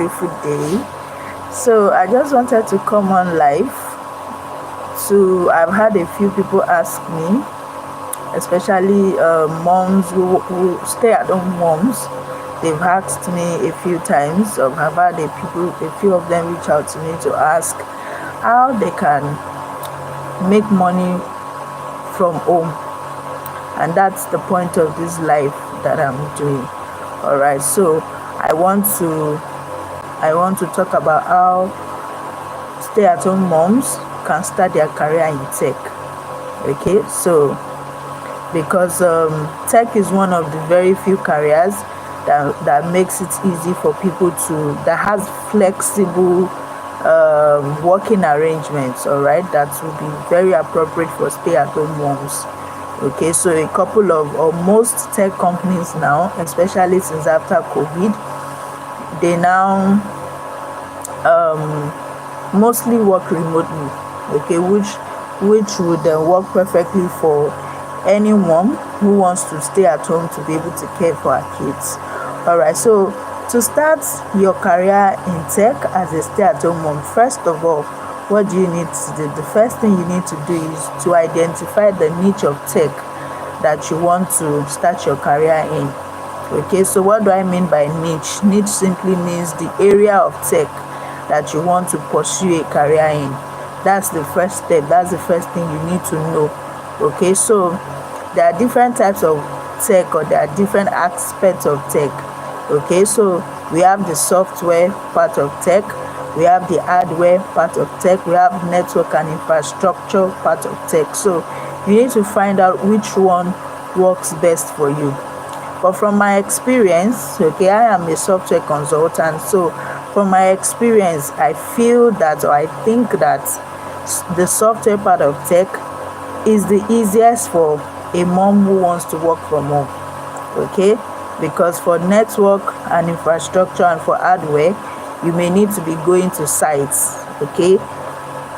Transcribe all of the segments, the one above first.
beautiful day. So I just wanted to come on live to I've had a few people ask me, especially moms who stay at home moms. They've asked me a few times, or I've had a few of them reach out to me to ask how they can make money from home. And that's the point of this life that I'm doing. All right, so I want to talk about how stay-at-home moms can start their career in tech. Okay, so because tech is one of the very few careers that makes it easy for people that has flexible working arrangements, all right, that will be very appropriate for stay-at-home moms. Okay, so a couple of or most tech companies now, especially since after COVID, they now mostly work remotely. Okay, which would work perfectly for any mom who wants to stay at home to be able to care for her kids. All right, so to start your career in tech as a stay-at-home mom, first of all, what do you need to do? The first thing you need to do is to identify the niche of tech that you want to start your career in. Okay, so what do I mean by niche? Niche simply means the area of tech that you want to pursue a career in. That's the first step. That's the first thing you need to know. Okay, so there are different types of tech, or there are different aspects of tech. Okay, so we have the software part of tech, we have the hardware part of tech, we have network and infrastructure part of tech. So you need to find out which one works best for you. But from my experience, okay, I am a software consultant, so from my experience, I feel that, or I think that the software part of tech is the easiest for a mom who wants to work from home. Okay, because for network and infrastructure and for hardware, you may need to be going to sites. Okay,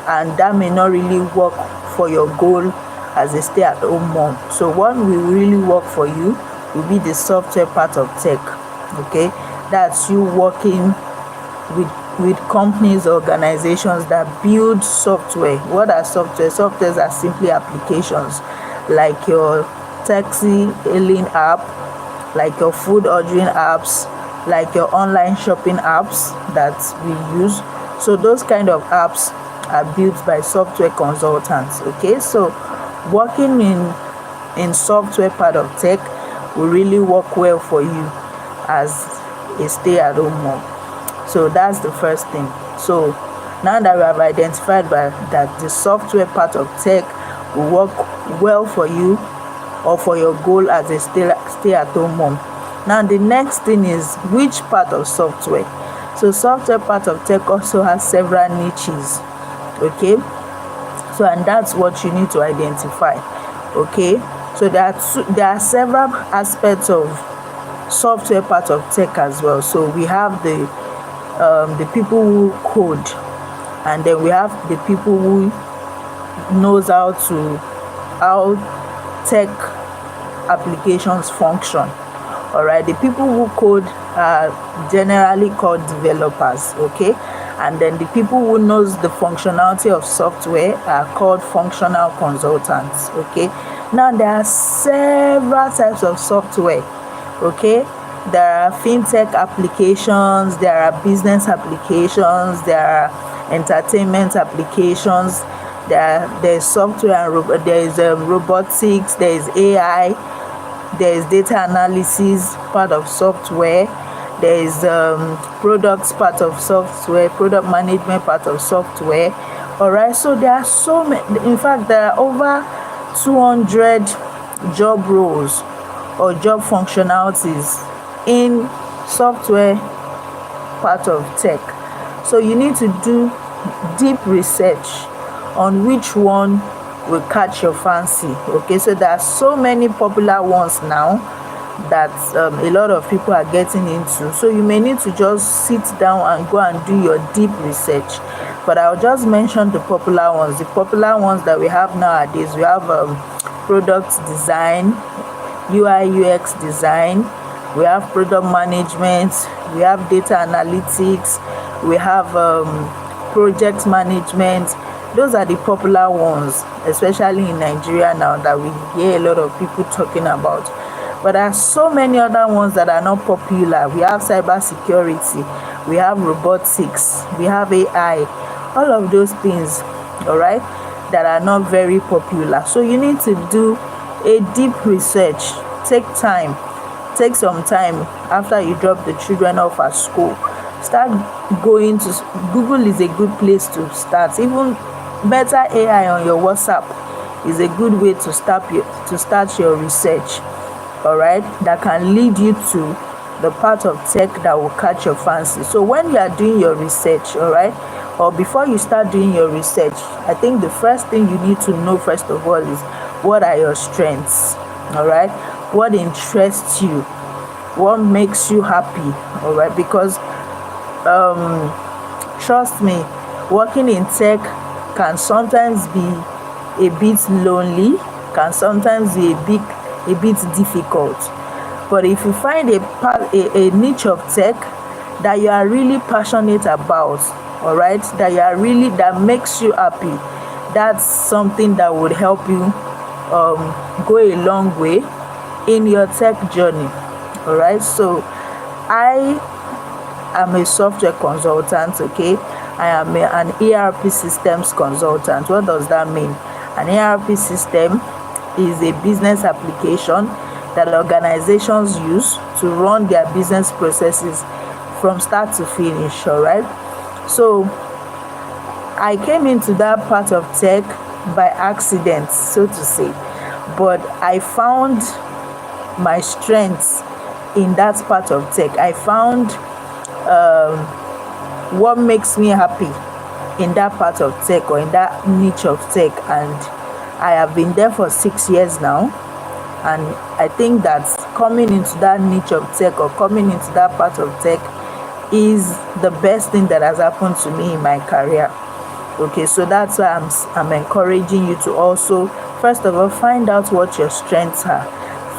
and that may not really work for your goal as a stay-at-home mom. So what will really work for you will be the software part of tech. Okay, that's you working with companies, organizations that build software. What are software? Softwares are simply applications, like your taxi hailing app, like your food ordering apps, like your online shopping apps that we use. So those kind of apps are built by software consultants. Okay, so working in software part of tech will really work well for you as a stay-at-home mom. So that's the first thing. So now that we have identified that the software part of tech will work well for you or for your goal as a stay-at-home mom. Now the next thing is which part of software. So software part of tech also has several niches. Okay, so and that's what you need to identify. Okay, so there are several aspects of software part of tech as well. So we have the people who code, and then we have the people who knows how tech applications function. All right, the people who code are generally called developers. Okay, and then the people who knows the functionality of software are called functional consultants. Okay, now there are several types of software. Okay, there are fintech applications, there are business applications, there are entertainment applications, there's software and there is robotics, there is AI, there is data analysis part of software, there is products part of software, product management part of software. All right, so there are so many. In fact, there are over 200 job roles or job functionalities in software part of tech. So you need to do deep research on which one will catch your fancy. Okay, so there are so many popular ones now that a lot of people are getting into. So you may need to just sit down and go and do your deep research. But I'll just mention the popular ones. The popular ones that we have nowadays, we have product design, UI UX design, we have product management, we have data analytics, we have project management. Those are the popular ones, especially in Nigeria now, that we hear a lot of people talking about. But there are so many other ones that are not popular. We have cybersecurity, we have robotics, we have AI, all of those things, all right, that are not very popular. So you need to do a deep research. Take some time after you drop the children off at school. Start going to Google. Is a good place to start. Even better, AI on your WhatsApp is a good way to start your research, all right, that can lead you to the part of tech that will catch your fancy. So when you are doing your research, all right, or before you start doing your research, I think the first thing you need to know first of all is, what are your strengths, all right, what interests you, what makes you happy, all right, because trust me, working in tech can sometimes be a bit lonely, can sometimes be a bit difficult. But if you find a niche of tech that you are really passionate about, all right, that makes you happy, that's something that would help you go a long way in your tech journey, all right. So I am a software consultant, okay. I am an ERP systems consultant. What does that mean? An ERP system is a business application that organizations use to run their business processes from start to finish, all right. So I came into that part of tech by accident, so to say, but I found my strengths in that part of tech. I found what makes me happy in that part of tech, or in that niche of tech, and I have been there for 6 years now. And I think that coming into that niche of tech, or coming into that part of tech, is the best thing that has happened to me in my career. Okay, so that's why I'm encouraging you to also, first of all, find out what your strengths are.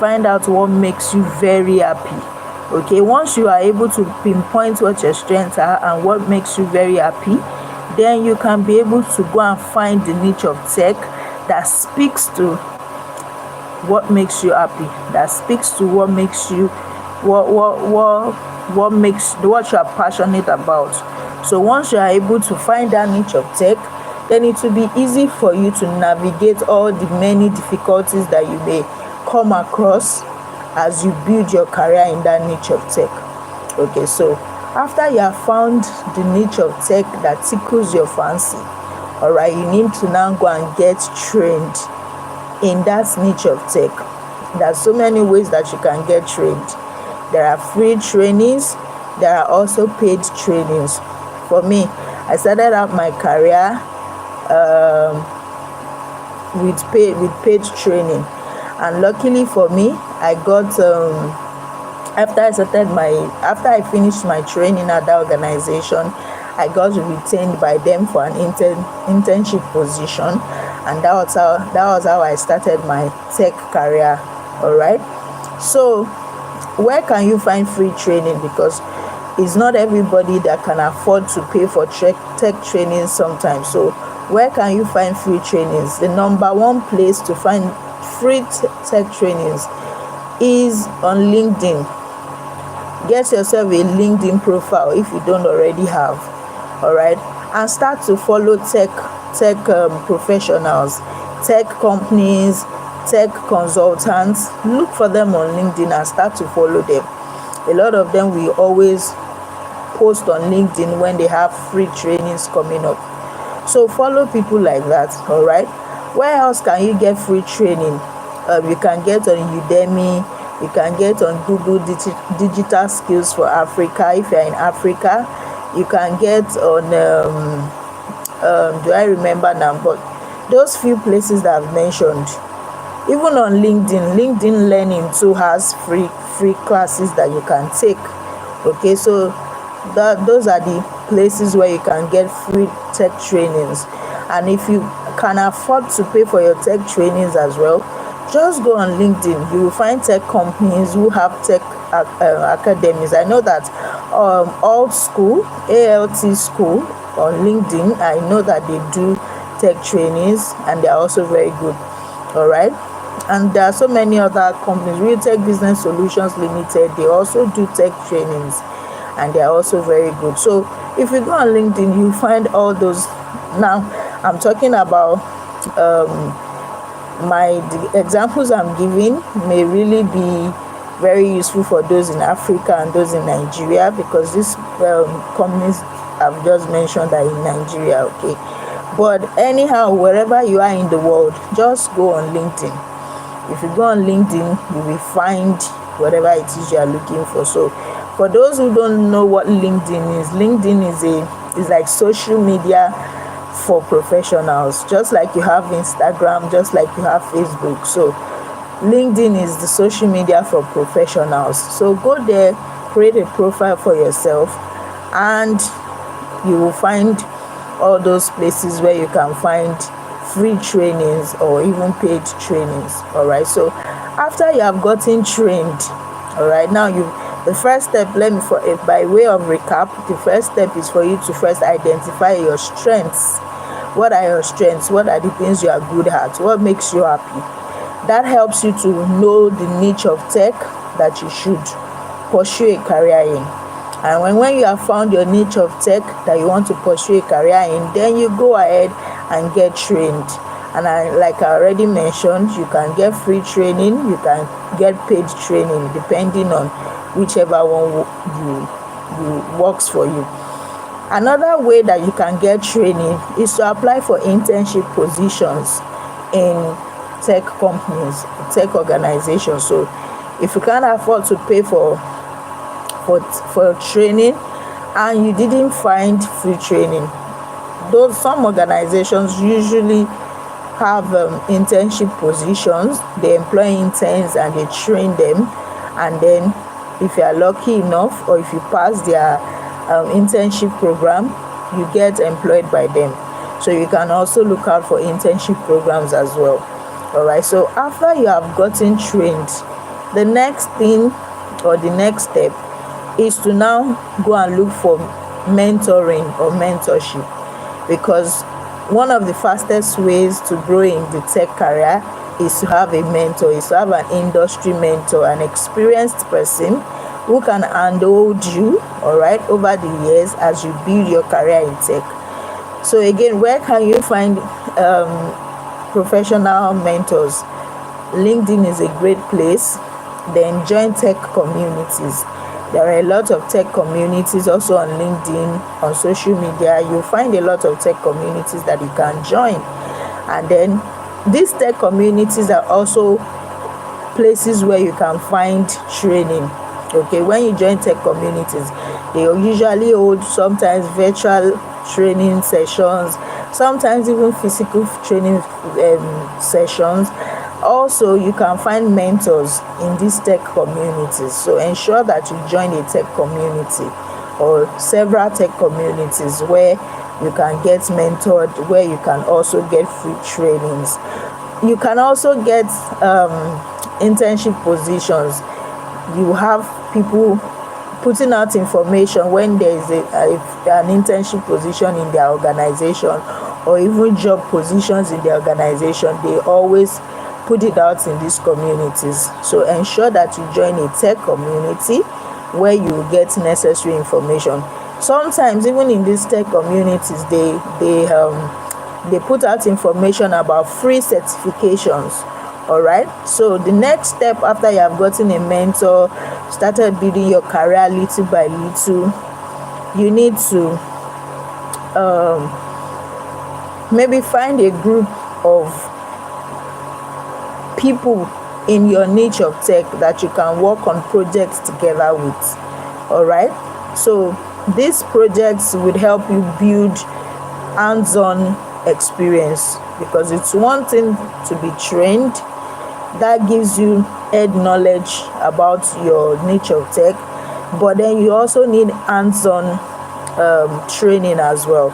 Find out what makes you very happy. Okay, once you are able to pinpoint what your strengths are and what makes you very happy, then you can be able to go and find the niche of tech that speaks to what makes you happy, that speaks to what makes you what you are passionate about. So once you are able to find that niche of tech, then it will be easy for you to navigate all the many difficulties that you may come across as you build your career in that niche of tech. Okay, so after you have found the niche of tech that tickles your fancy, all right, you need to now go and get trained in that niche of tech. There are so many ways that you can get trained. There are free trainings, there are also paid trainings. For me, I started out my career with paid training, and luckily for me, I got after I finished my training at that organization, I got retained by them for an internship position, and that was how I started my tech career. All right, so where can you find free training? Because it's not everybody that can afford to pay for tech training sometimes. So where can you find free trainings? The number one place to find free tech trainings is on LinkedIn. Get yourself a LinkedIn profile if you don't already have, all right, and start to follow tech professionals, tech companies, tech consultants. Look for them on LinkedIn and start to follow them. A lot of them will always post on LinkedIn when they have free trainings coming up. So follow people like that, all right. Where else can you get free training? You can get on Udemy, you can get on Google Digital Skills for Africa if you're in Africa. You can get on do I remember now, but those few places that I've mentioned. Even on LinkedIn Learning too has free classes that you can take. Okay, so those are the places where you can get free tech trainings. And if you can afford to pay for your tech trainings as well, just go on LinkedIn. You will find tech companies who have tech academies. I know that alt school, school on LinkedIn, I know that they do tech trainings and they're also very good. All right. And there are so many other companies. Real Tech Business Solutions Limited, they also do tech trainings and they are also very good. So if you go on LinkedIn, you find all those. Now I'm talking about the examples I'm giving may really be very useful for those in Africa and those in Nigeria, because these companies I've just mentioned are in Nigeria. Okay, but anyhow, wherever you are in the world, just go on LinkedIn. If you go on LinkedIn, you will find whatever it is you are looking for. So for those who don't know what LinkedIn is like social media for professionals, just like you have Instagram, just like you have Facebook. So LinkedIn is the social media for professionals. So go there, create a profile for yourself, and you will find all those places where you can find free trainings or even paid trainings. All right, so after you have gotten trained, all right, now the first step, by way of recap, the first step is for you to first identify your strengths. What are your strengths? What are the things you are good at? What makes you happy? That helps you to know the niche of tech that you should pursue a career in. And when you have found your niche of tech that you want to pursue a career in, then you go ahead and get trained. And like I already mentioned, you can get free training, you can get paid training, depending on whichever one you works for you. Another way that you can get training is to apply for internship positions in tech companies, tech organizations. So if you can't afford to pay for training and you didn't find free training, some organizations usually have internship positions. They employ interns and they train them, and then if you are lucky enough, or if you pass their internship program, you get employed by them. So you can also look out for internship programs as well. All right, so after you have gotten trained, the next thing or the next step is to now go and look for mentoring or mentorship, because one of the fastest ways to grow in the tech career is to have a mentor, is to have an industry mentor, an experienced person who can handhold you, all right, over the years as you build your career in tech. So again, where can you find professional mentors? LinkedIn is a great place. Then join tech communities. There are a lot of tech communities also on LinkedIn, on social media. You'll find a lot of tech communities that you can join. And then these tech communities are also places where you can find training. Okay, when you join tech communities, they usually hold sometimes virtual training sessions, sometimes even physical training sessions. Also, you can find mentors in these tech communities. So ensure that you join a tech community or several tech communities where you can get mentored, where you can also get free trainings. You can also get internship positions. You have people putting out information when there is an internship position in their organization, or even job positions in the organization. They always put it out in these communities. So ensure that you join a tech community where you get necessary information. Sometimes even in these tech communities, they put out information about free certifications. All right, so the next step after you have gotten a mentor, started building your career little by little, you need to maybe find a group of people in your niche of tech that you can work on projects together with. All right, so these projects would help you build hands-on experience, because it's one thing to be trained, that gives you head knowledge about your niche of tech, but then you also need hands-on training as well.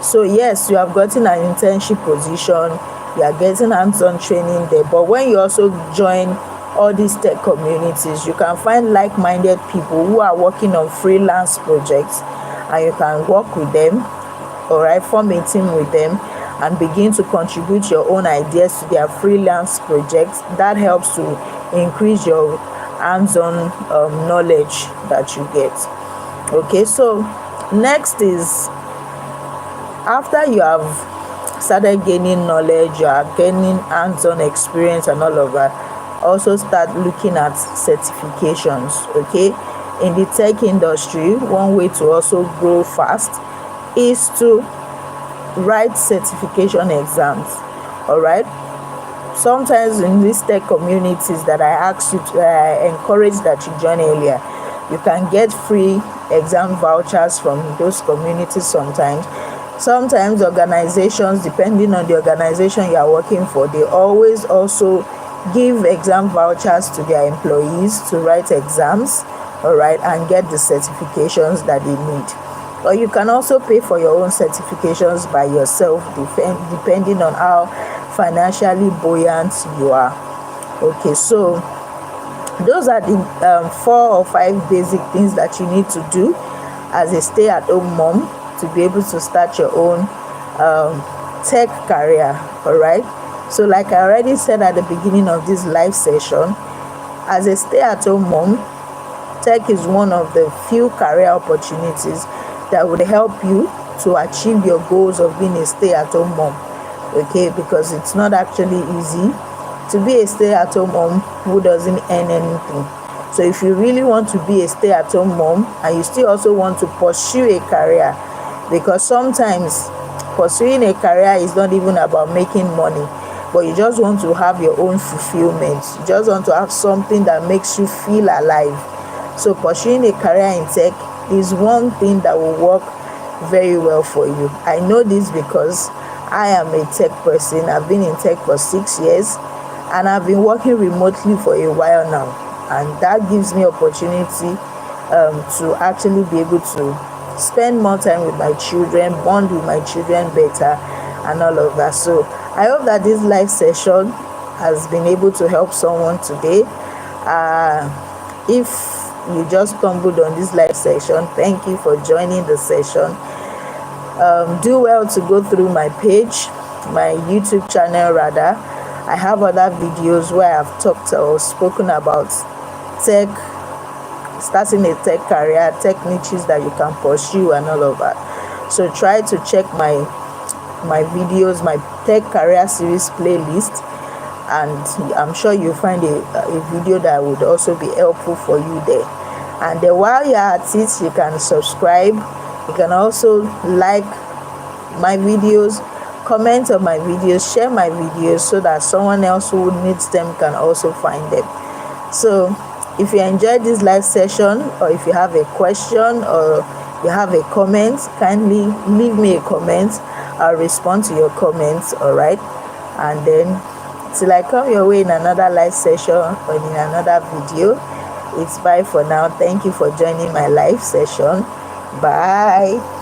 So yes, you have gotten an internship position, you are getting hands-on training there, but when you also join all these tech communities. You can find like-minded people who are working on freelance projects, and you can work with them, all right, form a team with them and begin to contribute your own ideas to their freelance projects. That helps to increase your hands-on knowledge that you get. Okay, so next is, after you have started gaining knowledge, you are gaining hands-on experience and all of that, also start looking at certifications. Okay, in the tech industry, one way to also grow fast is to write certification exams. All right, sometimes in these tech communities that I encourage that you join earlier, you can get free exam vouchers from those communities. Sometimes organizations, depending on the organization you are working for, they always also give exam vouchers to their employees to write exams, all right, and get the certifications that they need. Or you can also pay for your own certifications by yourself, depending on how financially buoyant you are. Okay, so those are the 4 or 5 basic things that you need to do as a stay-at-home mom to be able to start your own tech career. All right, so like I already said at the beginning of this live session, as a stay-at-home mom, tech is one of the few career opportunities that would help you to achieve your goals of being a stay-at-home mom. Okay, because it's not actually easy to be a stay-at-home mom who doesn't earn anything. So if you really want to be a stay-at-home mom and you still also want to pursue a career, because sometimes pursuing a career is not even about making money, but you just want to have your own fulfillment. You just want to have something that makes you feel alive. So pursuing a career in tech is one thing that will work very well for you. I know this because I am a tech person. I've been in tech for 6 years and I've been working remotely for a while now, and that gives me opportunity to actually be able to spend more time with my children, bond with my children better, and all of that. So I hope that this live session has been able to help someone today. If you just stumbled on this live session, thank you for joining the session. Do well to go through my page, my YouTube channel rather. I have other videos where I've talked or spoken about tech, starting a tech career, tech niches that you can pursue and all of that. So try to check my videos, my tech career series playlist, and I'm sure you'll find a video that would also be helpful for you there. And then while you're at it, you can subscribe. You can also like my videos, comment on my videos, share my videos so that someone else who needs them can also find them. So if you enjoyed this live session, or if you have a question or you have a comment, kindly leave me a comment. I'll respond to your comments. All right, and then till I come your way in another live session or in another video, it's bye for now. Thank you for joining my live session. Bye.